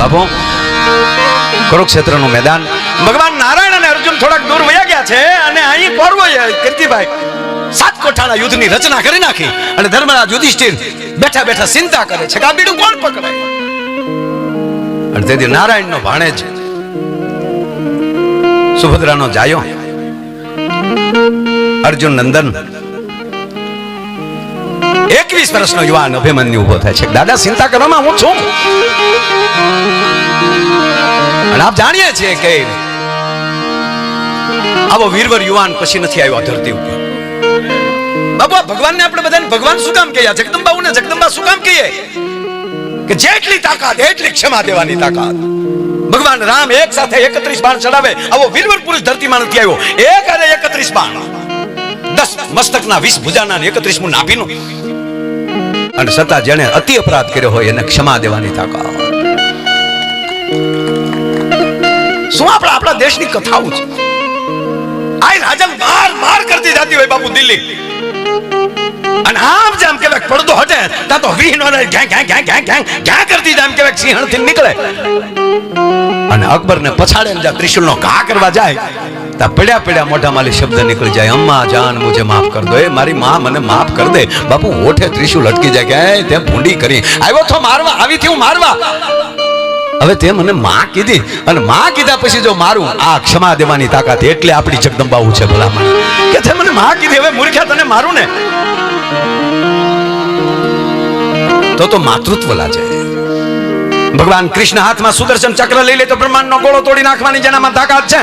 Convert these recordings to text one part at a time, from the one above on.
બાપુ કુરુક્ષેત્રનું મેદાન, ભગવાન નારાયણ અને અર્જુન થોડાક દૂર વયા ગયા છે અને અહીં કૌરવોએ કીર્તિભાઈ 7 કોઠાના યુદ્ધની રચના કરી નાખી અને ધર્મરાજ યુધિષ્ઠિર બેઠા બેઠા ચિંતા કરે છે કે આ બીડું કોણ પકડાય. અને તેથી નારાયણનો ભાણેજ સુભદ્રાનો જાયો અર્જુન નંદન 21 વર્ષનો યુવાન અભિમન્યુ ઉભો થાય છે. દાદા ચિંતા કરવામાં હું છું. અને આપ જાણીએ છીએ કે આવો વીરવર યુવાન પછી નથી આવ્યો ધરતી ઉપર. બાબા ભગવાનને આપણે બધાને ભગવાન શું કામ કહીએ? જગદંબાઓને જગદંબા શું કામ કહીએ? કે જેટલી તાકાત એટલી ક્ષમા દેવાની તાકાત. ભગવાન રામ એક સાથે 31 બાણ ચડાવે આવો વીરવર પુરુષ ધરતીમાં નથી આવ્યો. એક અરે 31 બાણ, 10 મસ્તકના 20 ભુજાના 31મું નાભીનું. અને છતાં જેને અતિ અપરાધ કર્યો હોય એને ક્ષમા દેવાની તાકાત. શું આપણા દેશની કથાઓ છે. આ રાજા માર કરતી જતી હોય બાપુ દિલ્હી. અને આમ જેમ કે પડદો હટે તા તો વીનો ઘા કરતી જેમ કે સિંહણ થી નીકળે. અને અકબર ને પછાડે ને જ્યાં ત્રિશુલ નો ઘા કરવા જાય તા પડ્યા મોઢા માલી શબ્દ નીકળી જાય, અમ્મા જાન મુજે માફ કર દો. એ મારી માં મને માફ કર દે. બાપુ ઓઠે ત્રિશુલ અટકી જાય કે તે ભૂંડી કરી આવ્યો તો મારવા, આવી થી હું મારવા. હવે તે મને માં કીધી અને માં કીધા પછી જો મારું, આ ક્ષમા દેવાની તાકાત. એટલે આપણી જગદંબાઓ છે ભલામણ કે તે મને માં કીધી, હવે મૂર્ખ્યા તને મારું ને તો માતૃત્વ લાજે. ભગવાન કૃષ્ણ હાથમાં સુદર્શન ચક્ર લઈ લે તો બ્રહ્માંડનો ગોળો તોડી નાખવાની જેનામાં તાકાત છે.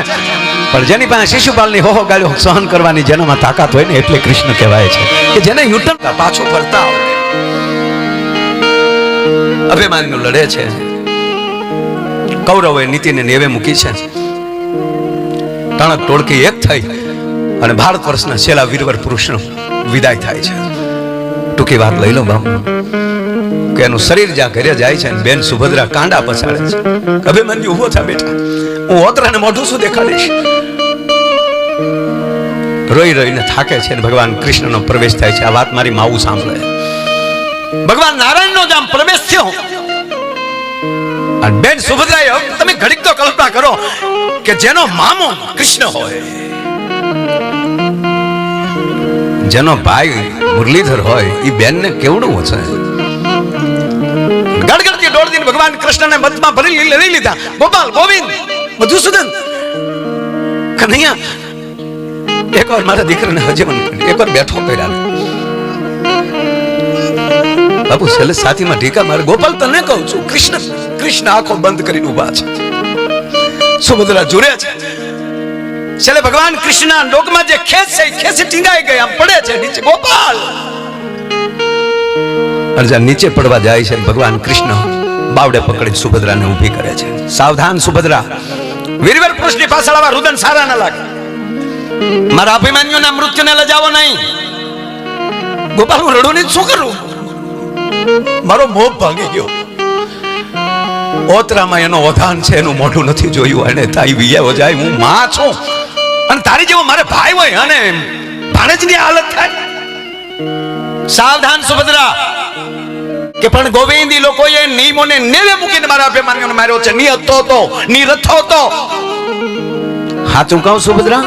પણ જેની પાસે શિશુપાલની હોહો ગાળ્યો સહન કરવાની જેનામાં તાકાત હોય ને એટલે કૃષ્ણ કહેવાય છે કે જેને યુટર્ન પાછો ફરતા અભિમાન્યુ લડે છે. કૌરવોએ નીતિને નેવે મૂકી છે. તણક ટોળકી એક થઈ અને ભારત વર્ષના છેલ્લા વીરવર પુરુષનો વિદાય થાય છે. ટૂંકી વાત લઈ લો બાપુ કે એનું શરીર જ્યાં ઘરે જાય છે ને બેન સુભદ્રા કાંડા પછાડે છે. અભિમન્યુ ઉભો થા બેટા, હું ઓતરાને મોઢું શું દેખાડીશ. રોઈ રોઈને થાકે છે ને ભગવાન કૃષ્ણનો પ્રવેશ થાય છે. આ વાત મારી માવું સાંભળે. ભગવાન નારાયણનો જ આમ પ્રવેશ થયો અને બેન સુભદ્રાએ, તમે ઘડીક તો કલ્પના કરો કે જેનો મામો કૃષ્ણ હોય, જેનો ભાઈ મુરલીધર હોય, એ બેનને કેવડું છે. ગડગડતી દોડતી ભગવાન કૃષ્ણને મતમાં ભરી લઈ લીધા. ગોપાલ, ગોવિંદ, મધુસૂદન, કનૈયા, એકવાર મારા દીકરાને હજીવન કરી, એકવાર બેઠો કર્યા. બાપુ છેલ્લે સાથીમાં ઢીકા મારે. ગોપાલ તને કહું છું, કૃષ્ણ આંખો બંધ કરીને ઉભા છે. સુભદ્રા જુરે છે. છેલ્લે ભગવાન કૃષ્ણના ડોકમાં જે ખેસ છે ખેસી ટીંગાઈ ગઈ, આમ પડે છે નીચે. ગોપાલ અર્જુન નીચે પડવા જાય છે. ભગવાન કૃષ્ણ બાવડે પકડી સુભદ્રાને ઊભી કરે છે. સાવધાન સુભદ્રા, વીરવર પુરુષની પાછળ આવા રુદન સારા ન લાગે. મારા અભિમાન્યુના મૃત્યુને લજાવો નહીં. ગોપાલ, હું રડું નહીં, શું કરું? મારો મોહ ભાંગી ગયો. ઓતરામાં એનો ઓધાન છે, એનું મોઢું નથી જોયું અને તાઈ વિયાવો જાય. હું માં છું અને તારી જેવો મારે ભાઈ હોય અને ભાણેજની હાલત થાય. સાવધાન સુભદ્રા કે પણ ગોવિંદ લોકોએ નિયમોને નેવે મૂકીને મારા અભિમાન્યુને માર્યો છે. ની હતો તો ની રથો તો. સાચું કહું સુભદ્રા,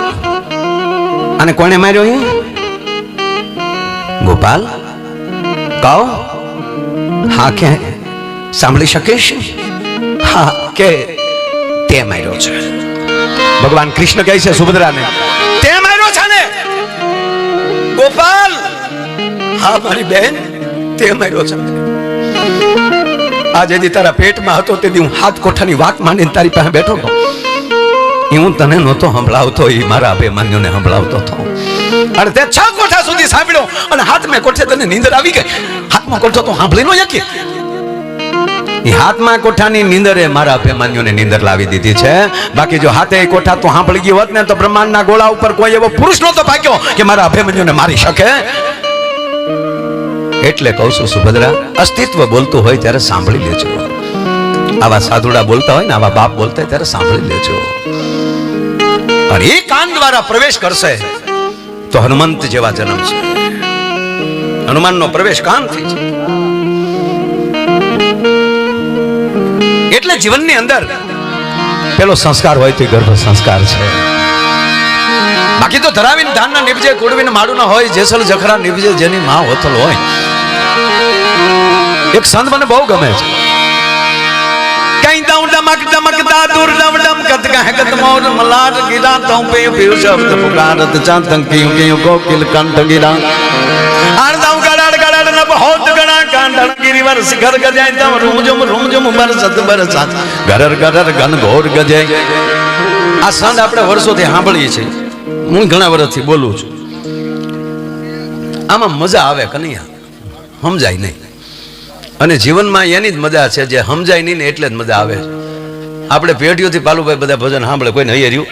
અને કોણે માર્યો? એ ગોપાલ કહો. હા કે સાંભળી શકીશ? હા કે તે માર્યો છે. ભગવાન કૃષ્ણ કહે છે સુભદ્રાને, તે માર્યો છે ને? ગોપાલ, હા મારી બેન, તે માર્યો છે. આજે તારા પેટમાં હતો તેથી હું 7 કોઠાની વાત માંડીને તારી પાસે બેઠો હતો. હું તને નહોતો સંભળાવતો, એ મારા અભિમાન્યુને સંભળાવતો હતો. અને તે 6 કોઠા સુધી સાંભળ્યો અને 7મે કોઠે તને નીંદર આવી ગઈ. 7મો કોઠો તો સાંભળી ન શકી. એ 7મા કોઠાની નીંદરે મારા અભિમાન્યુને નીંદર લાવી દીધી છે. બાકી જો 7 કોઠા તો સાંભળી ગયો હોત ને તો બ્રહ્માંડના ગોળા ઉપર કોઈ એવો પુરુષ નહોતો ભાગ્યો કે મારા અભિમાન્યુને મારી શકે. એટલે કહું છું સુભદ્રા, અસ્તિત્વ બોલતું હોય ત્યારે સાંભળી લેજો. આવા સાધુડા બોલતા હોય ને, આવા બાપ બોલતા હોય ત્યારે સાંભળી લેજો. અને એ કાન દ્વારા પ્રવેશ કરશે તો હનુમંત જેવા જન્મ છે. હનુમાનનો પ્રવેશ કાનથી છે. એટલે જીવનની અંદર પેલો સંસ્કાર હોય તો ગર્ભ સંસ્કાર છે. બાકી તો ધરાવીને ધાનના નિપજે, કુડવીને માડું હોય, જેસલ જખરા નિપજે જેની માં હોતલ હોય. એક સંત મને બહુ ગમે છે. કઈ દમ ડમક ડમકતા દૂર ડમ ડમ કત કહકત મોર મલાટ ગીરા તો પે પીઉ શબ્દ પુકારત ચાંતં કીયું કીયું કોકિલ કંઠ ગીરા આરદાવ ગડાડ ગડાડ ન બહોત ગણા કાંડણ ગિરિવર શિખર ગજાય તમ રૂમજુમ બરસત બરસાત ગરર ગરર ઘન ઘોર ગજે. આ સંત આપણે વર્ષોથી સાંભળીએ છીએ. હું ઘણા વર્ષથી બોલું છું. આમાં મજા આવે કનૈયા, સમજાય નહીં. અને જીવનમાં એની જ મજા છે જે સમજાય નહીં ને એટલે જ મજા આવે. આપણે પેઢીઓથી પાલુભાઈ બધા ભજન સાંભળે, કોઈને હૈયે રહ્યું?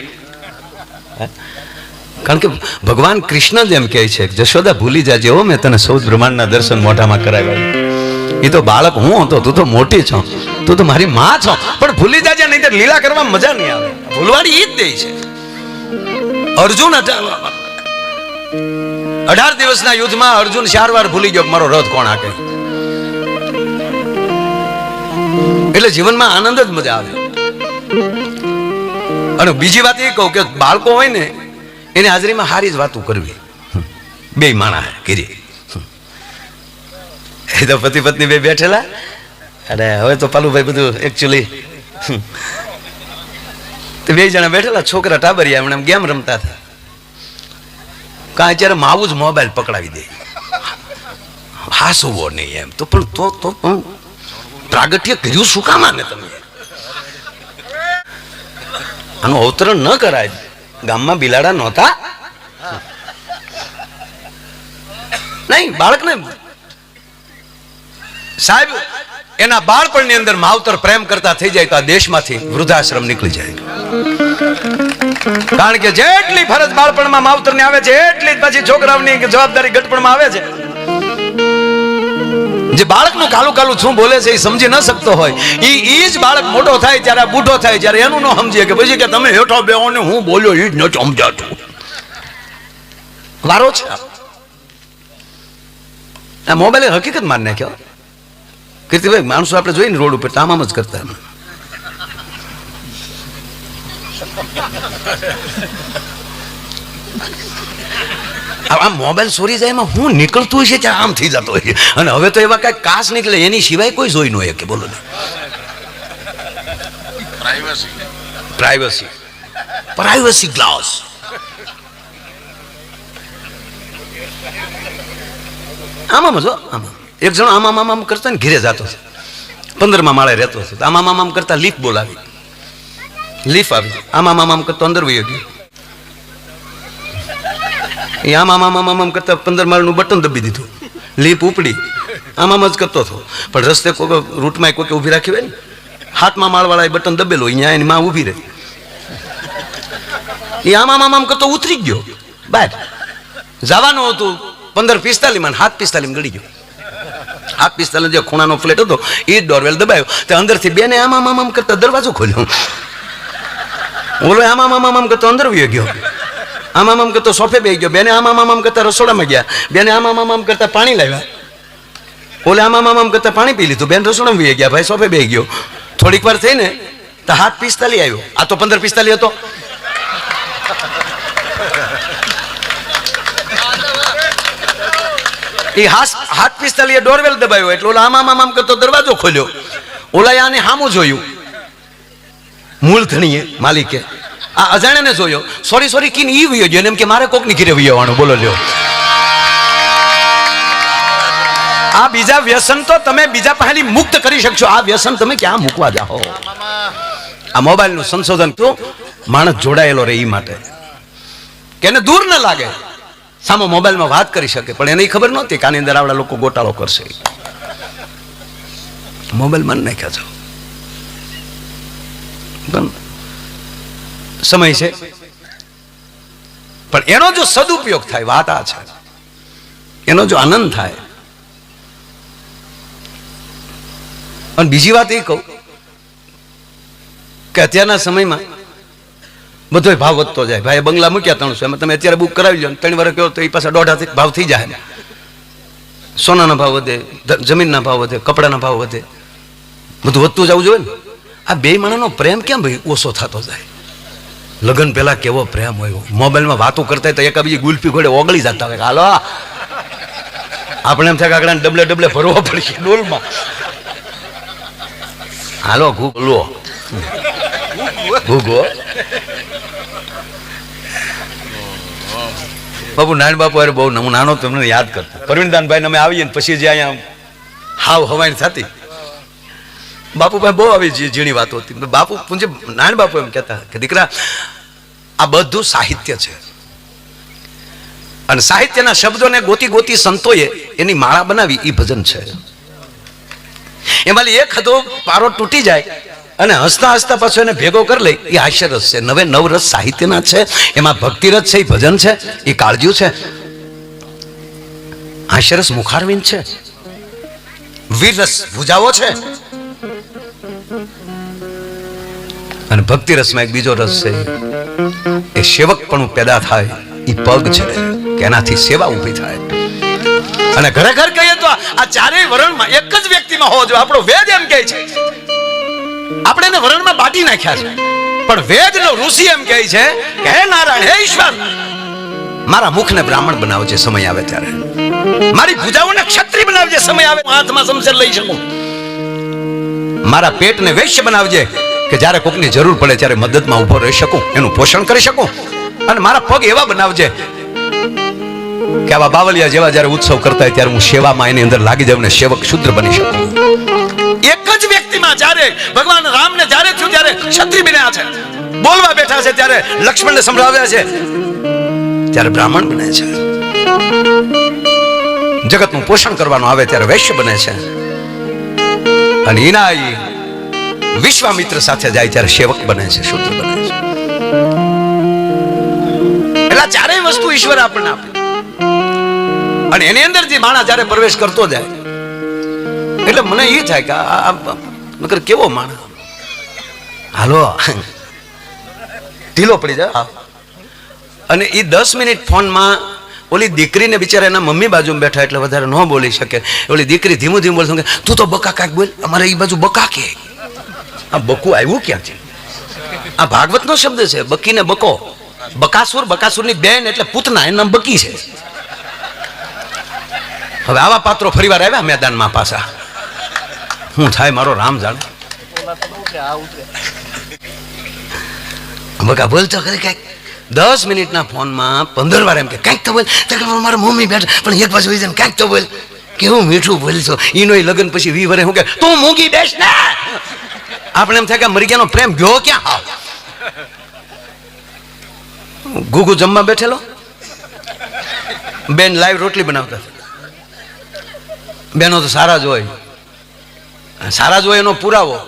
કારણ કે ભગવાન કૃષ્ણ જ એમ કહે છે જશોદા ભૂલી જાજે હો, મેં તને સૌ બ્રહ્માંડના દર્શન મોઢામાં કરાવ્યા. એ તો બાળક હું હતો, તું તો મોટી છો, તું તો મારી માં છો, પણ ભૂલી જાજે નહીં તો લીલા કરવામાં મજા નહીં આવે. ભૂલવાડી ઈ જ દે છે. અર્જુન 18 દિવસના યુદ્ધમાં અર્જુન 4 વાર ભૂલી ગયો મારો રથ કોણ હાકે. એટલે જીવનમાં આનંદ જ મજા આવે. અને બીજી વાત એ કહું કે બાળકો હોય ને એની હાજરીમાં સારી જ વાતો કરવી. બે માણા કરી એ તો પતિ પત્ની બે બેઠેલા, અને હવે તો પાલુભાઈ બધું એકચ્યુઅલી બે જણા બેઠેલા, છોકરા ટાબરિયા એમણે ગેમ રમતા હતા. કાંઈ અત્યારે માવું જ મોબાઈલ પકડાવી દે, હાસવો નહીં એમ. તો પણ તો પ્રાગટ્ય કર્યું શું કામ આને તમે? આનું અવતરણ ન કરાય. ગામમાં બિલાડા નહોતા નહીં. બાળકને સાહેબ એના બાળપણની અંદર માવતર પ્રેમ કરતા થઈ જાય તો આ દેશમાંથી વૃદ્ધાશ્રમ નીકળી જાય. કારણ કે જેટલી ફરજ બાળપણમાં માવતરની આવે છે એટલી જ પછી છોકરાઓની જવાબદારી ગટપણમાં આવે છે. જે બાળકનું કાલું કાલું શું બોલે છે એ સમજી ન શકતો હોય, એ જ બાળક મોટો થાય ત્યારે બૂઢો થાય ત્યારે એનું ન સમજીએ કે પછી કે તમે હેઠો બેહો ને હું બોલ્યો એ જ ન સમજાતું. વારો છે આ મોબાઈલે હકીકત મારી નાખ્યો. કીર્તિભાઈ માણસો આપણે જોઈએ ને રોડ ઉપર આમ જ કરતા. આ મોબાઈલ ચોરી જાય એમાં હું નીકળતું હોય છે ત્યાં આમ થઈ જતો હોય. અને હવે તો એવા કઈ કાસ નીકળે એની સિવાય કોઈ જોઈ ન હોય કે બોલો ને. Privacy glass. આમાં જો આમાં એક જણો આમ આમ કરતા ને ઘીરે જતો છે, 15મા માળે રહેતો છે. આમ આમ કરતા લીફ બોલાવી, લીફ આવી, આમ આમ કરતો અંદર વયો ગયો. એ આમ કરતા 15 માળનું બટન દબી દીધું, લીપ ઉપડી. આમ જ કરતો હતો, પણ રસ્તે કોઈ રૂટમાં કોઈ ઊભી રાખી હોય ને 7મા માળવાળા એ બટન દબેલો, અહીંયા એની માં ઊભી રહી. એ આમ કરતો ઉતરી ગયો બહાર. જવાનું હતું 15:45 7:45 ગળી ગયો. 7:45 જે ખૂણાનો ફ્લેટ હતો એ ડોરવેલ દબાયો, તે અંદરથી બેને આમ કરતા દરવાજો ખોલ્યો. ઓલો આમ કરતો અંદર વયો ગયો. આમ કરતો સોફે બેસી ગયો. બેને આમ કરતા રસોડામાં ગયા. બેને આમ કરતા પાણી લાવ્યા. ઓલે આમ કરતા પાણી પી લીધું. બેન રસોડામાં વહી ગયા, ભાઈ સોફે બેસી ગયો. થોડીક વાર થઈને તો 7:45 આવ્યો. આ તો 15:45 હતો. એ 7:45 ડોરવેલ દબાયો એટલે ઓલા આમ કરતો દરવાજો ખોલ્યો. ઓલા આને સામું જોયું, મૂળ ધણીએ માલિકે આ અજાણ્યાને જોયો. સોરી કીને ઈ વયો ગયો, એમ કે મારે કોકની ઘીરે વયોવાનું. બોલો લ્યો, આ બીજા વ્યસન તો તમે બીજા પહેલી મુક્ત કરી શકશો. આ વ્યસન તમે ક્યાં મૂકવા જાઓ? આ મોબાઈલ નું સંશોધન તો માણસ જોડાયેલો રહે એ માટે કે એને દૂર ન લાગે. સામો મોબાઈલમાં વાત કરી શકે, પણ એને ખબર નહોતી કે આની અંદર આવડા લોકો ગોટાળો કરશે. મોબાઈલ મન નાખ્યા છો. સમય છે, પણ એનો જો સદુપયોગ થાય, વાત આ છે, એનો જો આનંદ થાય. અને બીજી વાત એ કહું કે અત્યારના સમયમાં બધો ભાવ વધતો જાય. ભાઈ બંગલા મૂક્યા 300, એમાં તમે અત્યારે બુક કરાવી લો 3 વર્ષ કહો તો એ પાછા 1.5 ભાવ થઈ જાય. સોનાના ભાવ વધે, જમીનના ભાવ વધે, કપડાના ભાવ વધે, બધું વધતું જવું જોઈએ ને. આ બે માણસનો પ્રેમ કેમ ભાઈ ઓછો થતો જાય? લગ્ન પહેલા કેવો પ્રેમ હોય, મોબાઈલમાં વાતો કરતા તો એકાબીજી ગુલ્ફી ઘોડે ઓગળી જતા હોય. હાલો આપણે એમ થાય કાકડાને ડબલે ડબલે ભરવો પડશે ડોલમાં. હાલો ઘૂગલો ઘૂગો બાપુ નારાયણ બાપુ અરે બહુ હું નાનો તમને યાદ કરતો. પરવીનદાનભાઈ અમે આવીએ ને પછી જે અહીંયા હાવ હવાઈ થતી, બાપુભાઈ બહુ આવી ઝીણી વાતો હતી. બાપુ પૂંજે નારાયણ બાપુ એમ કહેતા કે દીકરા આ બધું સાહિત્ય છે, અને સાહિત્યના શબ્દોને ગોતી ગોતી સંતોએ એની માળા બનાવી એ ભજન છે. એમાં એક હતો પારો તૂટી જાય અને હસતા હસતા પાછો એને ભેગો કરી લે, એ હાસ્યરસ છે. નવે નવ રસ સાહિત્યના છે, એમાં ભક્તિરસ છે, એ ભજન છે, એ કાળજ્યું છે. હાસ્યરસ મુખારવિંદ છે, વીરરસ ભુજાઓ છે, અને ભક્તિ રસમાં એક બીજો રસ છે, એ સેવકપણું પેદા થાય, એ પગ છે કે એનાથી સેવા ઊભી થાય. અને ઘરે ઘર કહીએ તો આ ચારેય વરણમાં એક જ વ્યક્તિમાં હોવો જોઈએ. આપણો વેદ એમ કહે છે, આપણે એને વરણમાં બાટી નાખ્યા છે, પણ વેદનો ઋષિ એમ કહે છે કે હે નારાયણ, હે ઈશ્વર, મારા મુખને બ્રાહ્મણ બનાવજે સમય આવે ત્યારે, મારી ભુજાઓને ક્ષત્રિય બનાવજે સમય આવે હાથમાં શમશેર લઈ શકું, મારા પેટને વૈશ્ય બનાવજે કે જ્યારે કોકની જરૂર પડે ત્યારે મદદમાં ઉભો રહી શકું, એનું પોષણ કરી શકું, અને મારા પગ એવા બનાવજે કે આવા બાવલિયા જેવા જ્યારે ઉત્સવ કરતા હોય ત્યારે હું સેવામાં એની અંદર લાગી જાઉં ને સેવક શુદ્ર બની શકું. એક જ વ્યક્તિમાં જ્યારે ભગવાન રામને જ્યારે થયું ત્યારે ક્ષત્રિય બન્યા છે, બોલવા બેઠા છે ત્યારે લક્ષ્મણને સંભળાવ્યા છે ત્યારે બ્રાહ્મણ બને છે, જગતનું પોષણ કરવાનું આવે ત્યારે વૈશ્ય બને છે, અને એના વિશ્વામિત્ર સાથે જાય ત્યારે સેવક બને છે, શુદ્ર બને છે. એટલે ચારેય વસ્તુ ઈશ્વર આપણને આપે, અને એની અંદર જે માણસ જયારે પ્રવેશ કરતો જાય એટલે મને એ થાય કે આ નકર કેવો માણસ, હાલો ઢીલો પડી જાય. અને એ 10 મિનિટ ફોનમાં ઓલી દીકરીને બિચારા એના મમ્મી બાજુમાં બેઠા એટલે વધારે ન બોલી શકે, ઓલી દીકરી ધીમું ધીમું બોલશે, તું તો બકા કાંઈક બોલ, અમારે એ બાજુ બકા કે. આ બકું આવ્યું ક્યાંથી? આ ભાગવતનો શબ્દ છે, બકીને બકો. બકાસુર, બકાસુરની બેન એટલે પૂતના, એનું નામ બકી છે. હવે આવા પાત્રો ફરીવાર આવ્યા મેદાનમાં પાછા, હું થાય મારો રામ જાણે. બકા બોલતો ખરી કાંઈક 10 મિનિટના ફોનમાં 15 વાર એમ કે કાંઈક તો બોલ, મારા મમ્મી બેઠા પણ એક બાજુ હોય કાંઈક તો બોલ, કેવું મીઠું બોલશો. એનો લગ્ન પછી 20 વર્ષ હું કે તું મૂંગી બેસ ને, આપણે એમ થાય કે મરી ગયાનો પ્રેમ ગયો ક્યાં? આવ ગુગુ જમવા બેઠેલો, બેન લાઈવ રોટલી બનાવતા, બેનો તો સારા જ હોય, સારા જ હોય એનો પુરાવો.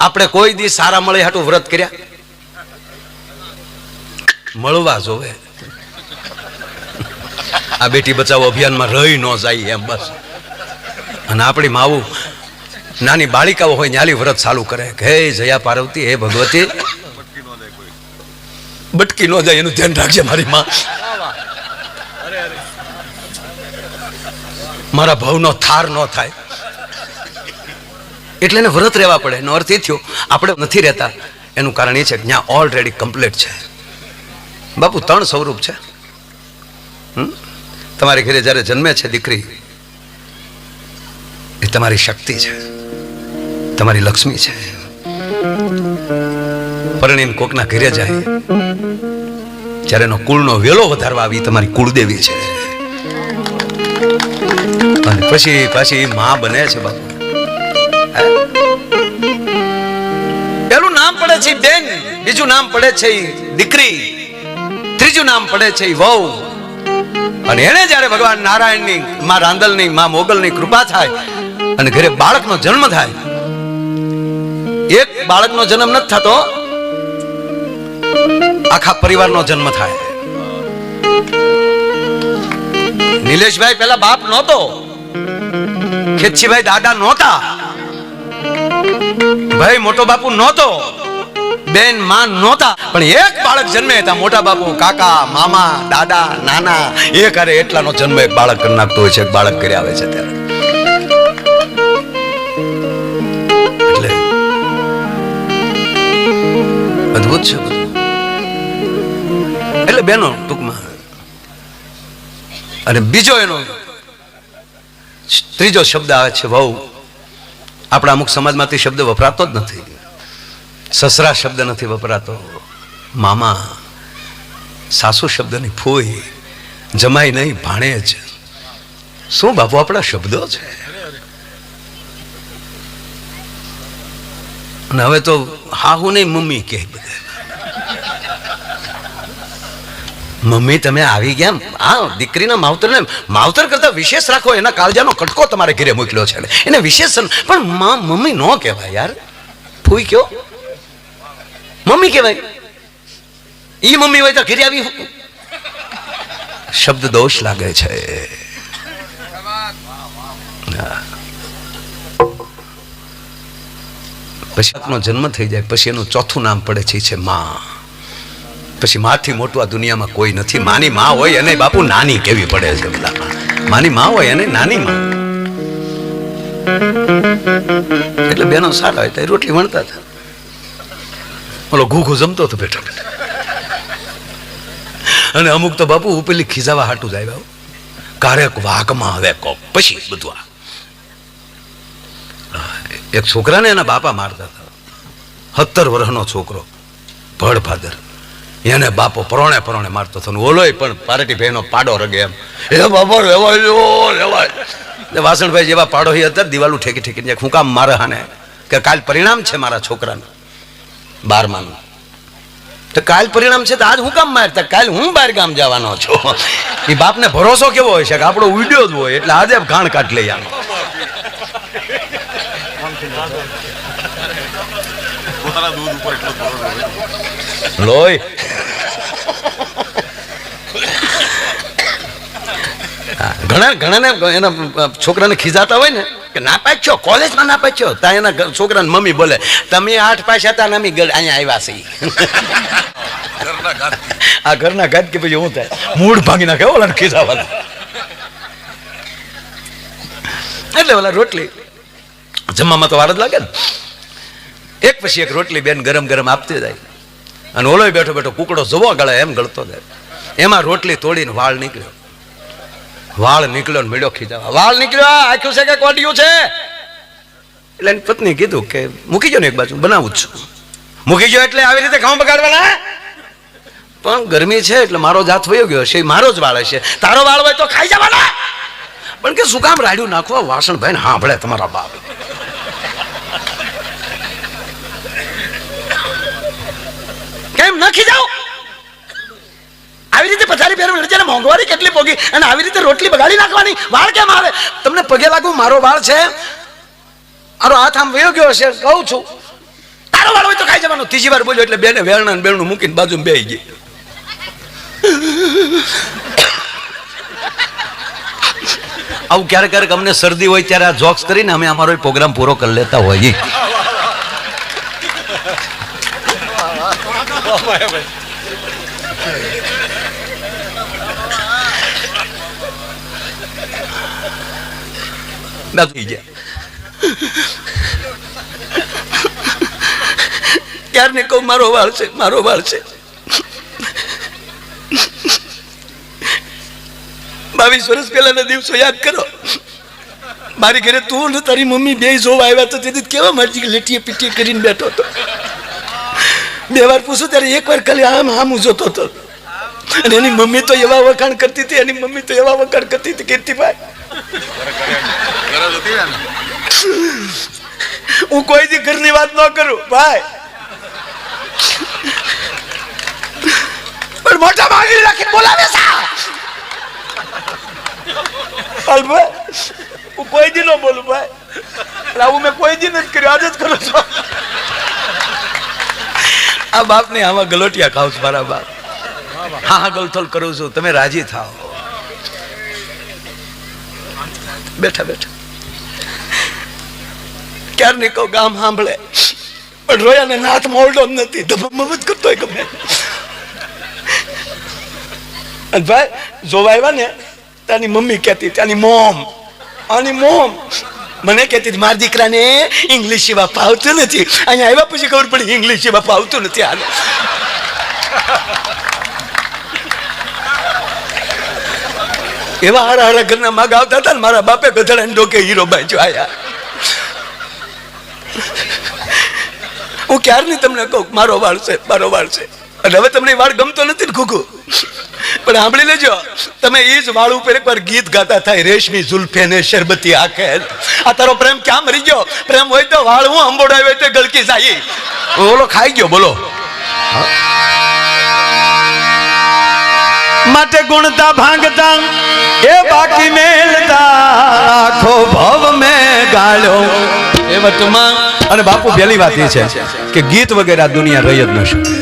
આપણે કોઈ દી સારા મળે હાટું વ્રત કર્યા? મળવા જોવે. આ બેટી બચાવો અભિયાનમાં રહી ન જાય એમ બસ. અને આપણી માવું નાની બાળિકાઓ હોય ન્યાલી વ્રત ચાલુ કરે કે હે જયા પાર્વતી, હે ભગવતી, બટકી ન જાય એનું ધ્યાન રાખજે મારી માં, મારા ભાવનો થાર ન થાય. એટલે એને વ્રત રહેવા પડે. એનો અર્થ એ થયો આપણે નથી રહેતા, એનું કારણ એ છે કે ત્યાં ઓલરેડી કમ્પ્લીટ છે. બાપુ 3 સ્વરૂપ છે. તમારી ઘરે જ્યારે જન્મે છે દીકરી, એ તમારી શક્તિ છે, તમારી લક્ષ્મી છે. પરણીને કોકના ઘરે જાય જ્યારે એનો કુળનો વેલો વધારવા આવી, તમારી કુળદેવી છે. અને પછી પાછી માં બને છે. બાપુ પેલું નામ પડે છે બેન, બીજું નામ પડે છે દીકરી, ત્રીજું નામ પડે છે વહુ. અને એને જયારે ભગવાન નારાયણની, માં રાંદલની, માં મોગલની કૃપા થાય અને ઘરે બાળકનો જન્મ થાય, એક બાળકનો જન્મ નથી થતો, આખા પરિવારનો જન્મ થાય. નિલેશભાઈ પેલા બાપ નહોતો, ખેતસીભાઈ દાદા નહોતા, ભાઈ મોટો બાપુ નહોતો, બેન માં નહોતા, પણ એક બાળક જન્મે હતા. મોટા બાપુ, કાકા, મામા, દાદા, નાના, એક અરે એટલાનો જન્મ એક બાળક કરી નાખતો હોય છે, એક બાળક કરી આવે છે ત્યારે. એટલે અદભુત છે એટલે બેનો ટૂંકમાં. અને બીજો એનો ત્રીજો શબ્દ આવે છે વહુ. આપણા અમુક સમાજમાંથી શબ્દ વપરાતો જ નથી. સસરા શબ્દ નથી વપરાતો, મામા, સાસુ શબ્દ નહીં, ફોઈ, જમાઈ નહીં, ભાણેજ. શું બાપુ આપણા શબ્દો છે. અને હવે તો હાહુ નહીં મમ્મી કે મમ્મી તમે આવી ગયા. હા, દીકરીના માવતરને માવતર કરતા વિશેષ રાખો. એના કાળજાનો કટકો તમારે ઘરે મોકલ્યો છે એને વિશેષ. પણ મમ્મી નો કહેવાય યાર, ફૂઈ કયો મમ્મી કહેવાય. ઈ મમ્મી હોય તો ઘરે આવી શબ્દ દોષ લાગે છે. પછી નો જન્મ થઈ જાય પછી એનું ચોથું નામ પડે છે માં. પછી માથી મોટું આ દુનિયામાં કોઈ નથી. માની માં હોય એને બાપુ નાની કેવી પડે છે બધામાં. માની માં હોય એને નાની માં. એટલે બેનો સારા હોય તો રોટલી વણતા હતા. ઓલો ઘૂઘું જમતો હતો બેઠો બેઠો. અને અમુક તો બાપુ ઉપેલી ખીજાવા હાટું જાય બાબુ. કારેક વાઘમાં હવે કોક પછી બધું. એક છોકરાને એના બાપા મારતા હતા. 17 વર્ષનો છોકરો, ભડ ફાધર. એને બાપો પરોણે પરોણે મારતો હતો. ઓલોય પણ પાર્ટી ભાઈનો પાડો રગે એમ. એ બાપા રેવાય. વાસણભાઈ જેવા પાડો હતા, દિવાલું ઠેકી ઠેકીને હું કામ મારે હાને કે કાલ પરિણામ છે મારા છોકરાનું 12માનું. તો કાલ પરિણામ છે તો આજ હું કામ મારતા, કાલ હું બહાર ગામ જવાનો છું. એ બાપને ભરોસો કેવો હોય છે કે આપણો ઉડ્યો જ હોય એટલે આજે ઘાણ કાઢ લઈ આનો. લોય ઘણા એના છોકરાને ખીજાતા હોય ને કે ના પાછો કોલેજમાં ના પાછો, ત્યાં એના છોકરાને મમ્મી બોલે તમે 8 પાસ હતા ને અમે અહીંયા આવ્યા છીએ. આ ઘરના ઘાત કે પછી હું થાય મૂડ ભાંગી નાખે ઓલા ખીજાવાના. એટલે ઓલા રોટલી જમવામાં તો વાર જ લાગે ને. એક પછી એક રોટલી બેન ગરમ ગરમ આપતી જાય. અને ઓલો બેઠો બેઠો કુકડો જવો ગળે એમ ગળતો જાય. એમાં રોટલી તોડીને વાળ નીકળ્યો. વાળ નીકળ્યો ને મેળ્યો ખીજાવા. વાળ નીકળ્યો આખ્યું છે કે કોડિયું છે. એટલે એની પત્ની કીધું કે મૂકી જો ને એક બાજુ બનાવું જ છું. મૂકી જો એટલે આવી રીતે ઘઉં બગાડવાના. પણ ગરમી છે એટલે મારો જાત વયો ગયો છે, મારો જ વાળ છે. તારો વાળ હોય તો ખાઈ જવાના. પણ કે શું કામ રાડ્યું નાખવા વાસણ ભાઈ હા ભળે તમારા બાપ. કેમ નખી જાઓ આવી રીતે પથારી ફેરવી લડે છે. મોંઘવારી કેટલી પોગી અને આવી રીતે રોટલી બગાડી નાખવાની. વાળ કેમ આવે તમને પગે લાગુ? મારો વાળ છે, મારો હાથ આમ વયો ગયો છે. કહું છું તારો વાળ હોય તો ખાઈ જવાનો. ત્રીજી વાર બોલ્યો એટલે બેને વેરણા બેરણું મૂકીને બાજુમાં બેસી ગઈ. આવું ક્યારેક ક્યારેક અમને શરદી હોય ત્યારે આ જોક્સ કરીને અમે અમારો પ્રોગ્રામ પૂરો કરી લેતા હોઈએ. ક્યારને કહું મારો વાળ છે, મારો વાળ છે. 22 વર્ષ પહેલાના દિવસો યાદ કરો. મારી ઘરે તું ને તારી મમ્મી બે જોવા આવ્યા તો તેથી કેવા મારી લેટીએ પીટીએ કરીને બેઠો હતો. 2 વાર પૂછું ત્યારે 1 વાર ખાલી આમ આમ જોતો હતો. અને એની મમ્મી તો એવા વખાણ કરતી હતી, એની મમ્મી તો એવા વખાણ કરતી હતી કીર્તિભાઈ. હું કોઈ દી ઘરની વાત ન કરું ભાઈ, પણ મોટા માંગણી રાખીને બોલાવે સા. હું કોઈ દી ન બોલું ભાઈ. આવું મેં કોઈ દી નથી કર્યું, આજે જ કરું છું. આ બાપ ને આમાં ગલોટિયા ખાવ છું મારા બાપ. હા હા ગલથોલ કરું છું, તમે રાજી થાઓ. બેઠા બેઠા ક્યારે ને કહું ગામ સાંભળે પણ રોયા ને નાથ મોરડો નથી. ધબમ જ કરતો હોય ગમે. અને ભાઈ જોવા આવ્યા ને ત્યાંની મમ્મી કહેતી ત્યાંની મોમ આની મોમ મને કહેતી હતી મારા દીકરાને ઇંગ્લિશ એવા ફાવતું નથી. અહીંયા આવ્યા પછી ખબર પડી ઇંગ્લિશ એવા ફાવતું નથી. હાલ એવા હારા હારા ઘરના માગ આવતા હતા ને મારા બાપે ગધડાને ડોકે હીરો બાંધ્યો. આયા હું ક્યારની તમને કહું મારો વાળ છે, મારો વાળ છે. અને હવે તમને વાળ ગમતો નથી ને ઘૂઘું, પણ સાંભળી લેજો, તમે એ જ વાળ ઉપર એકવાર ગીત ગાતા થાય, રેશમી ઝુલ્ફે ને શરબતી આંખે. આ તારો પ્રેમ ક્યાં મરી ગયો? પ્રેમ હોય તો વાળ હું અંબોડાવ્યો હોય તો ગલકી જાય. ઓલો ખાઈ ગયો. બોલો માટે ગુણતા ભાંગતા એ બાકી મેલતા આખો ભવ મેં ગાળ્યો એ વટમાં. અને બાપુ પહેલી વાત એ છે કે ગીત વગેરે આ દુનિયા રહી જ ન શકે,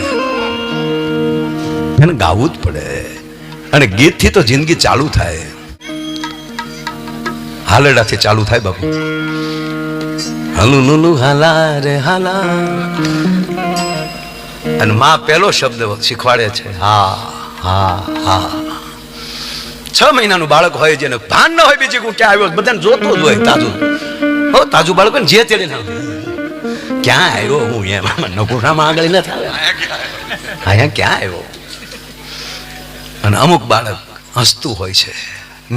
એને ગાવું જ પડે. અને ગીત થી તો જિંદગી ચાલુ થાય, હાલડાથી ચાલુ થાય બાપુ. હલુ લુલુ હાલા રે હાલા. અને માં પહેલો શબ્દ શીખવાડે છે હા હા હા. 6 મહિનાનું બાળક હોય જેને ભાન ન હોય બીજી હું ક્યાં આવ્યો, બધાને જોતો જ હોય તાજું. હો તાજું બાળક ને જે તેડી ના ક્યાં આવ્યો હું એમાં નકુરામાં આગળ ન થાય, અહીંયા ક્યાં આવ્યો. અને અમુક બાળક હસતું હોય છે,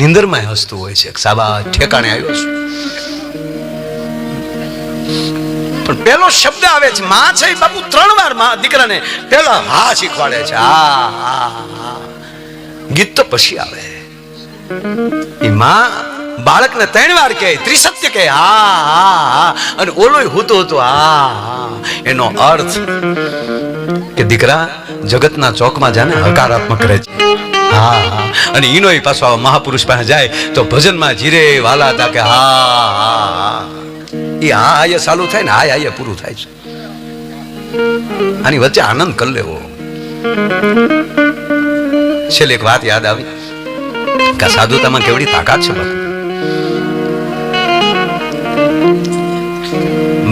નિંદરમાં હસતું હોય છે, સાબા ઠેકાણે આવ્યો છું. પણ પેલો શબ્દ આવે છે માં છે બાપુ 3 વાર માં દીકરાને પેલા હા શીખવાડે છે. હા હા હા. ગીત તો પછી આવે. એ માં બાળકને 3 વાર કહે, ત્રિસત્ય કહે હા હા હા. અને ઓલોય હોતો હતો હા હા. એનો અર્થ કે દીકરા જગતના ચોકમાં જાને હકારાત્મક રહે છે. હા હા. અને ઈનો પાછો આવા મહાપુરુષ પાસે જાય તો ભજનમાં જીરે વાલા હતા કે હા હા હા. એ હા આયે ચાલુ થાય ને હા આયે પૂરું થાય છે. આની વચ્ચે આનંદ કરી લેવો. છેલ્લે એક વાત યાદ આવી કે સાધુતામાં કેવડી તાકાત છે બાપુ.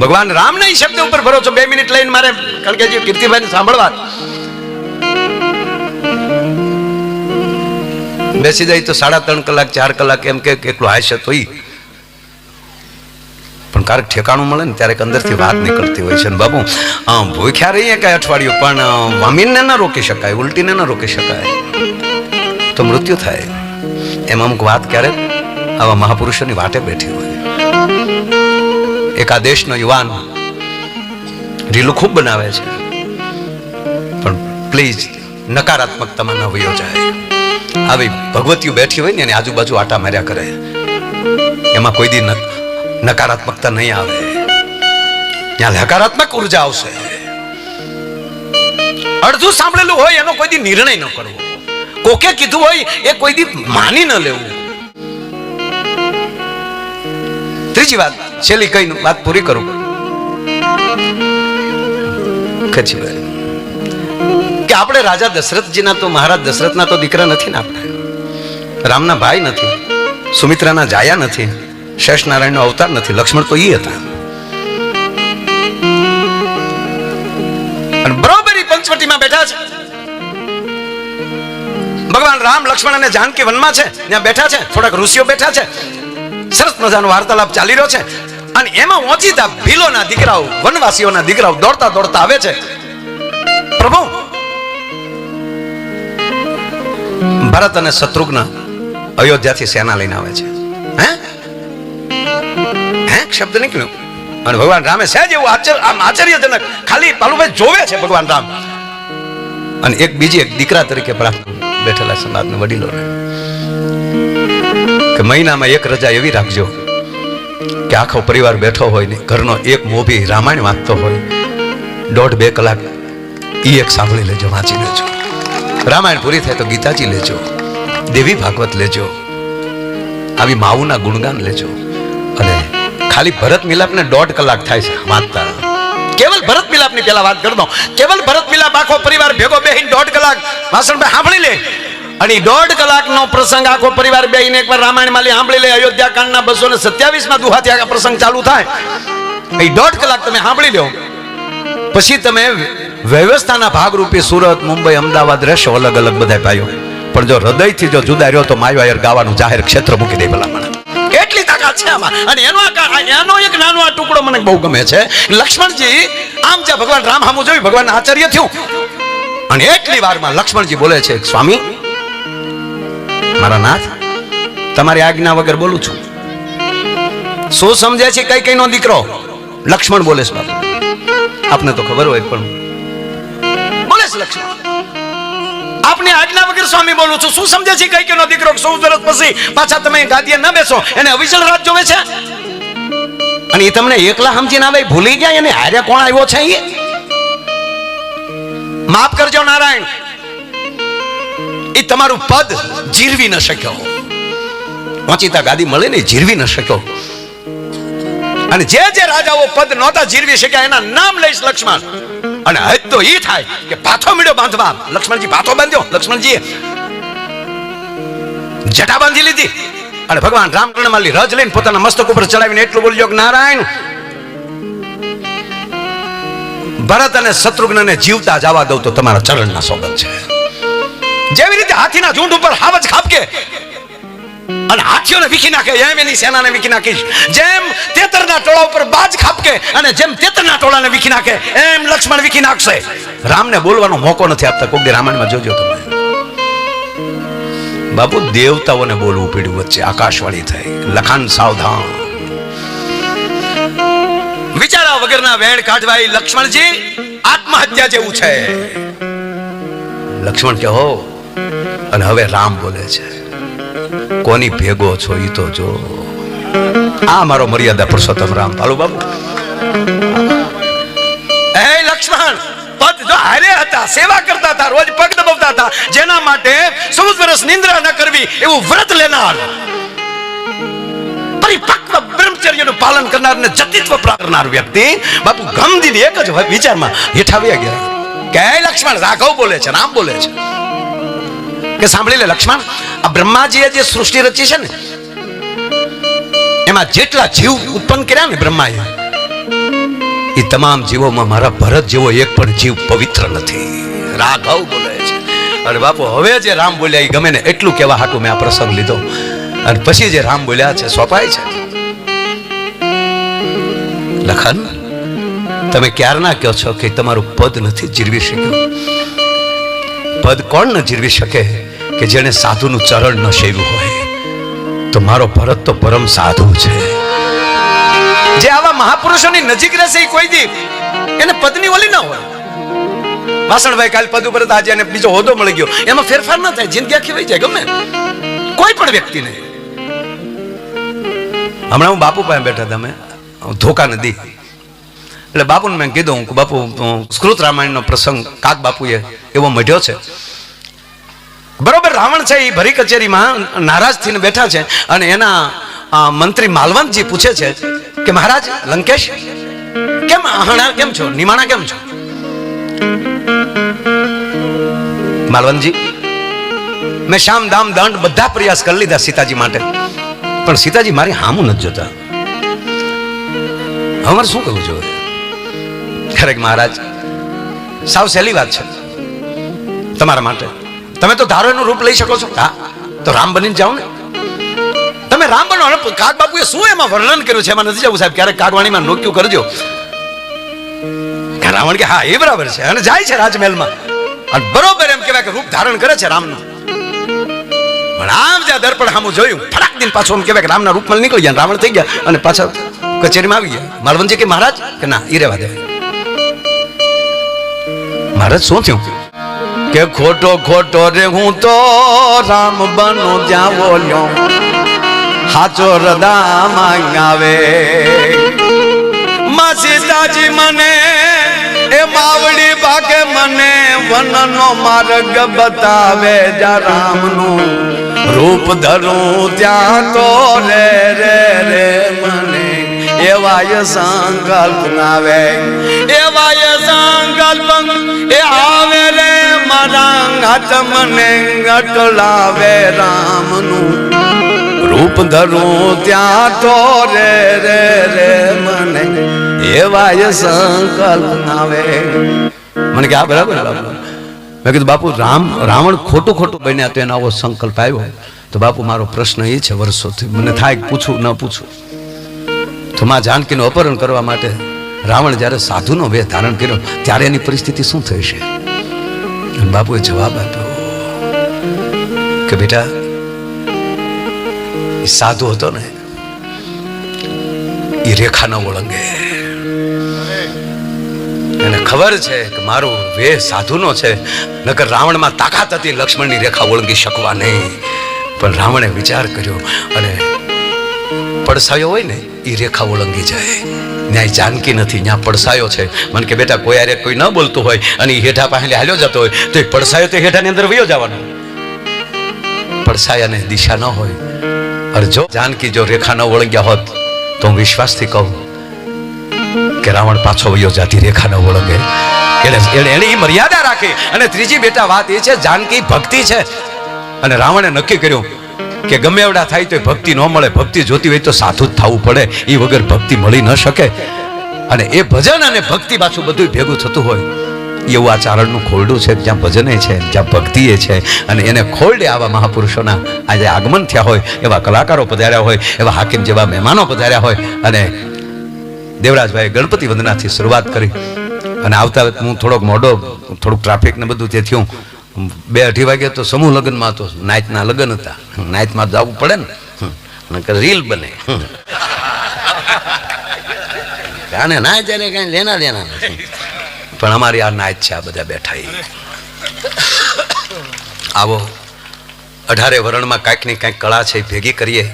ભગવાન રામ ના શબ્દ ઉપર ભરોસો. 2 મિનિટ લઈને મારે કલકેજી કીર્તિભાઈ સાંભળવા બેસી જાય તો 3.5 કલાક 4 કલાક એમ કે કેટલું હાસ્ય તો પણ ક્યારેક ઠેકાણું મળે ને ત્યારે અંદરથી વાત નીકળતી હોય છે. ને બાપુ ભૂખ્યા રહીએ કઈ અઠવાડિયું પણ વામીને ના રોકી શકાય, ઉલટીને ના રોકી શકાય તો મૃત્યુ થાય. એમ અમુક વાત ક્યારેક આવા મહાપુરુષોની વાટે બેઠી હોય. એક આ દેશનો યુવાન રીલું ખૂબ બનાવે છે પણ પ્લીઝ નકારાત્મકતામાં ન વયો જાય. આવી ભગવતીઓ બેઠી હોય ને એની આજુબાજુ આટા માર્યા કરે, એમાં કોઈ દી નકારાત્મકતા નહીં આવે, ત્યાં હકારાત્મક ઉર્જા આવશે. અડધું સાંભળેલું હોય એનો કોઈ દી નિર્ણય ન કરવો, કોકે કીધું હોય એ કોઈ દી માની ન લેવું. ત્રીજી વાત છેલ્લી કઈ વાત પૂરી કરું કે આપણે રાજા દશરથજીના તો મહારાજ દશરથના તો દીકરા નથી ને, આપણે રામના ભાઈ નથી, સુમિત્રાના જાયા નથી, શેષ નારાયણનો અવતાર નથી, લક્ષ્મણ તો ઈ હતા. અને બરોબર પંચવટીમાં બેઠા છે ભગવાન રામ, લક્ષ્મણ અને જાનકી વનમાં છે, ત્યાં બેઠા છે. થોડાક ઋષિઓ બેઠા છે, સરસ મજાનો વાર્તાલાપ ચાલી રહ્યો છે. અને એમાં ઓચિતા ભીલોના દીકરાઓ, વનવાસીઓના દીકરાઓ દોડતા દોડતા આવે છે. પ્રભુ ભરત અને શત્રુઘ્ન અયોધ્યાથી સેના લઈને આવે છે. હે શબ્દ નીકળ્યો. અને ભગવાન રામે સહેજ એવું આશ્ચર્યજનક ખાલી પાલુભાઈ જોવે છે ભગવાન રામ. અને એક દીકરા તરીકે પ્રાર્થના બેઠેલા સમાજના વડીલોને કે મહિનામાં 1 રજા એવી રાખજો કે આખો પરિવાર બેઠો હોય ને ઘરનો એક મોભી રામાયણ વાંચતો હોય, 1.5-2 કલાક ઈ એક સાંભળી લેજો, વાંચી લેજો. રામાયણ પૂરી થાય તો ગીતાજી લેજો, દેવી ભાગવત લેજો, આવી માવુના ગુણગાન લેજો. અને ખાલી ભરત મિલાપને 1.5 કલાક થાય છે વાંચતા. કેવલ ભરત મિલાપની પેલા વાત કરી દો. કેવલ ભરત મિલાપ આખો પરિવાર ભેગો બેહીને 1.5 કલાક વાસણભાઈ સાંભળી લે. અને 1.5 કલાકનો પ્રસંગ આખો પરિવાર બેહીને એકવાર રામાયણ માલી સાંભળી લે. અયોધ્યા કાંડના 227માં દુહાથી આ પ્રસંગ ચાલુ થાય. એ 1.5 કલાક તમે સાંભળી લો. પછી તમે વ્યવસ્થાના ભાગરૂપે સુરત, મુંબઈ, અમદાવાદ રહેશો, અલગ અલગ બધા પાયો. પણ જો હૃદયથી જો જુદા રહ્યો તો માયવાયર ગાવાનું જાહેર ક્ષેત્ર મૂકી દે ભલામણ. કેટલી તાકાત વાત છે આમાં. અને એનો એક નાનો આ ટુકડો મને બહુ ગમે છે. લક્ષ્મણજી આમ જ્યાં ભગવાન રામ સામું જોયું, ભગવાન આચાર્ય થયું અને એટલી વારમાં લક્ષ્મણજી બોલે છે, સ્વામી મારા નાથ, તમારી આજ્ઞા વગર બોલું છું. શું સમજે છે કઈ કઈ નો દીકરો? લક્ષ્મણ બોલે છે, બાપુ આપને તો ખબર હોય પણ બોલે છે લક્ષ્મણ, આપની આજ્ઞા વગર સ્વામી બોલું છું. શું સમજે છે કઈ કઈ નો દીકરો? 100 વર્ષ પછી પાછા તમે ગાદીએ ન બેસો, એને અવિચલ રાજ જોવે છે. અને એ તમને એકલા સમજીને આવે, ભૂલી ગયા એને હારે કોણ આવ્યો છે? એ માફ કરજો નારાયણ, એ તમારું પદ જીરવી ન શક્યો. ઓચિતા ગાદી મળે ને જીરવી ન શક્યો. અને જે જે રાજાઓ પદ નહોતા જીરવી શક્યા એના નામ લઈશ લક્ષ્મણ. અને હજ તો ઈ થાય કે પાથો મીડ્યો બાંધવા. લક્ષ્મણજી પાથો બાંધ્યો. લક્ષ્મણજીએ જટા બાંધી લીધી અને ભગવાન રામકૃષ્ણમાલી રજ લઈને પોતાના મસ્તક ઉપર ચડાવીને એટલું બોલ્યો કે નારાયણ, ભરત અને શત્રુઘ્નને જીવતા જવા દઉં તો તમારા ચરણના સોગંદ છે. જેવી રીતે હાથીના ઝુંડ ઉપર હાવજ ખાપકે અને હાથીઓને વીખી નાખે, એમ એની સેનાને વીખી નાખીશ. જેમ તેતરના ટોળા ઉપર બાજ ખાપકે અને જેમ તેતરના ટોળાને વીખી નાખે, એમ લક્ષ્મણ વીખી નાખશે. રામને બોલવાનો મોકો નથી આપતા. કોક રામાયણમાં જોજો તમે, બાપુ દેવતાઓને બોલવું પડ્યું વચ્ચે. આકાશવાણી થઈ, લખાણ સાવધાન. વિચારા વગરના વેણ કાઢવા એ લક્ષ્મણજી આત્મહત્યા જેવું છે. લક્ષ્મણ કે હો, અને હવે રામ બોલે છે, કોની ભેગો છો ઈ તો જો. આ મારો મર્યાદા પુરુષોત્તમ રામ. હાલો બાબુ, હે લક્ષ્મણ, પદ જો હારે હતા, સેવા કરતા હતા, રોજ પગ દબાવતા હતા, જેના માટે 14 વર્ષ નિંદ્રા ન કરવી એવું વ્રત લેનાર, પરિપક્વ બ્રહ્મચર્યનું પાલન કરનાર ને જતિત્વ પ્રાપ્ત કરનાર વ્યક્તિ બાપુ ગમદીની એક જ વિચારમાં હેઠાવ્યા ગયા કે લક્ષ્મણ, રાઘવ બોલે છે, રામ બોલે છે કે સાંભળી લે લક્ષ્મણ, આ બ્રહ્માજીએ જે સૃષ્ટિ રચી છે ને એમાં જેટલા જીવ ઉત્પન્ન કર્યા ને બ્રહ્માએ, એ તમામ જીવોમાં મારા ભરત જેવો એક પણ જીવ પવિત્ર નથી. રાઘવ બોલે છે. અને બાપુ હવે જે રામ બોલ્યા એ ગમે ને એટલું કહેવા હાટું મેં આ પ્રસંગ લીધો. અને પછી જે રામ બોલ્યા છે સોંપાય છે. લખન, તમે ક્યારના કહો છો કે તમારું પદ નથી જીરવી શક્યું? પદ કોણ ન જીરવી શકે કે જેને સાધુનું ચરણ ન સેવ્યું હોય? તો મારો ભરત તો પરમ સાધુ છે. જે આવા મહાપુરુષોની નજીક રહેશે એ કોઈ દી એને પદની ઓલી ના હોય. વાસણભાઈ કાલ પદ ઉપર આજે એને બીજો હોદ્દો મળી ગયો, એમાં ફેરફાર ના થાય, જિંદગી આખી વહી જાય ગમે કોઈ પણ વ્યક્તિને. હમણાં હું બાપુ પાસે બેઠા હતા, મેં ધોકા નદી એટલે બાપુને મેં કીધું કે બાપુ સંસ્કૃત રામાયણનો પ્રસંગ કાક બાપુએ એવો મઢ્યો છે. બરોબર, રાવણ છે એ ભરી કચેરીમાં નારાજ થઈને બેઠા છે અને એના મંત્રી માલવંતજી પૂછે છે કે મહારાજ લંકેશ કેમ અહણા કેમ છો, નિમાણા કેમ છો? માલવંતજી, મેં શામ દામ દંડ બધા પ્રયાસ કરી લીધા સીતાજી માટે, પણ સીતાજી મારી હામું નથી જોતા. અમારે શું કરવું જોઈએ? ખરેખર મહારાજ, સાવ સહેલી વાત છે તમારા માટે. તમે તો ધારો એનું રૂપ લઈ શકો છો. હા, તો રામ બનીને જાઓ ને. તમે રામ બનો. કાક બાપુએ શું એમાં વર્ણન કર્યું છે એમાં નથી જવું સાહેબ. ક્યારેક કાગવાણીમાં નોક્યું કરજો. રાવણ કે હા એ બરાબર છે, અને જાય છે રાજમહેલમાં અને બરોબર એમ કહેવાય કે રૂપ ધારણ કરે છે રામનું. પણ આમ જ્યાં દર્પણ સામું જોયું, ફટાક દિન પાછું એમ કહેવાય કે રામના રૂપમાં નીકળી ગયા, રાવણ થઈ ગયા અને પાછા કચેરીમાં આવી ગયા. માલવંતજી કે મહારાજ કે ના, ઈ રહેવા દે. મહારાજ શું થયું? કે ખોટો ખોટો રે હું તો રામ બનો જ્યાં બોલ્યો, હાચો હૃદયમાં આવે. માં સીતાજી મને એ માવડી ભાગે મને વનનો માર્ગ બતાવે, જા રામનું રૂપ ધરું ત્યાં તો રે રે રે મને એવાય સંકલ્પ નાવે, એવાય સંકલ્પ એ આવે રે મારા ઘાટ મને અટલાવે. રામનું રૂપ ધરું ત્યાં તો રે રે રે મને એવાય સંકલ્પ નાવે. મને કે આ બરાબર બાપુ. મેં કીધું બાપુ રાવણ ખોટું ખોટું બન્યા તો એનો આવો સંકલ્પ આવ્યો, તો બાપુ મારો પ્રશ્ન એ છે વર્ષોથી મને થાય કે પૂછું ન પૂછું, તો માં જાનકીનું અપહરણ કરવા માટે રાવણ જ્યારે સાધુનો વેશ ધારણ કર્યો ત્યારે એની પરિસ્થિતિ શું થઈ છે? બાપુએ જવાબ આપ્યો કે બેટા, એ સાધુ હતો ને એ રેખા ન ઓળંગે. એને ખબર છે કે મારો વેશ સાધુનો છે, નકર રાવણમાં તાકાત હતી લક્ષ્મણની રેખા ઓળંગી શકવા નહીં. પણ રાવણે વિચાર કર્યો અને પડસાયો હોય ને એ રેખા ઓળંગી જાય. ન્યાય જાનકી નથી, ત્યાં પડસાયો છે. મને કે બેટા કોઈ આરે કોઈ ન બોલતું હોય અને હેઠા પાસે હાલ્યો જતો હોય તો એ પડસાયો તો હેઠાની અંદર વયો જવાનો. પડસાયાને દિશા ન હોય. અરે જો જાનકી જો રેખા ન ઓળંગ્યા હોત તો હું વિશ્વાસથી કહું કે રાવણ પાછો વયો જાતી રેખા ન ઓળંગે. એને એ મર્યાદા રાખી. અને ત્રીજી બેટા વાત એ છે, જાનકી ભક્તિ છે. અને રાવણે નક્કી કર્યું કે ગમે એવડા થાય તો ભક્તિ ન મળે, ભક્તિ જોતી હોય તો સાધુ જ થવું પડે, એ વગર ભક્તિ મળી ન શકે. અને એ ભજન અને ભક્તિ પાછું બધું ભેગું થતું હોય એવું આ ચારણનું ખોરડું છે, જ્યાં ભજને છે, જ્યાં ભક્તિ છે. અને એને ખોરડે આવા મહાપુરુષોના આજે આગમન થયા હોય, એવા કલાકારો પધાર્યા હોય, એવા હાકીમ જેવા મહેમાનો પધાર્યા હોય. અને દેવરાજભાઈ ગણપતિ વંદનાથી શરૂઆત કરી અને આવતા હું થોડોક મોડો, થોડુંક ટ્રાફિક ને બધું તે થયું. 2-2:30 વાગે તો સમૂહ લગ્નમાં તો નાઈટના લગ્ન હતા. નાઈટમાં જવું પડે ને, રીલ બને. આને ના જાય કઈ લેના દેના નથી. પણ અમારી આ નાઈટ છે, આ બધા બેઠા. આવો 18 વર્ણમાં કાંઈક ને કાંઈક કળા છે ભેગી કરીએ,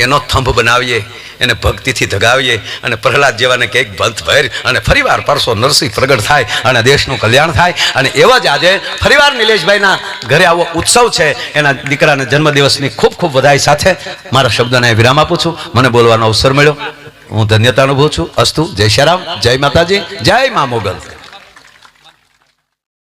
એનો થંભ બનાવીએ, એને ભક્તિથી ધગાવીએ અને પ્રહલાદ જેવાને કંઈક બંધ ભર અને ફરીવાર પરસો નરસિંહ પ્રગટ થાય અને દેશનું કલ્યાણ થાય. અને એવા જ આજે ફરીવાર નિલેશભાઈના ઘરે આવો ઉત્સવ છે. એના દીકરાના જન્મદિવસની ખૂબ ખૂબ વધાઈ સાથે મારા શબ્દોને વિરામ આપું છું. મને બોલવાનો અવસર મળ્યો, હું ધન્યતા અનુભવું છું. અસ્તુ. જય શ્રી રામ, જય માતાજી, જય મા મોગલ.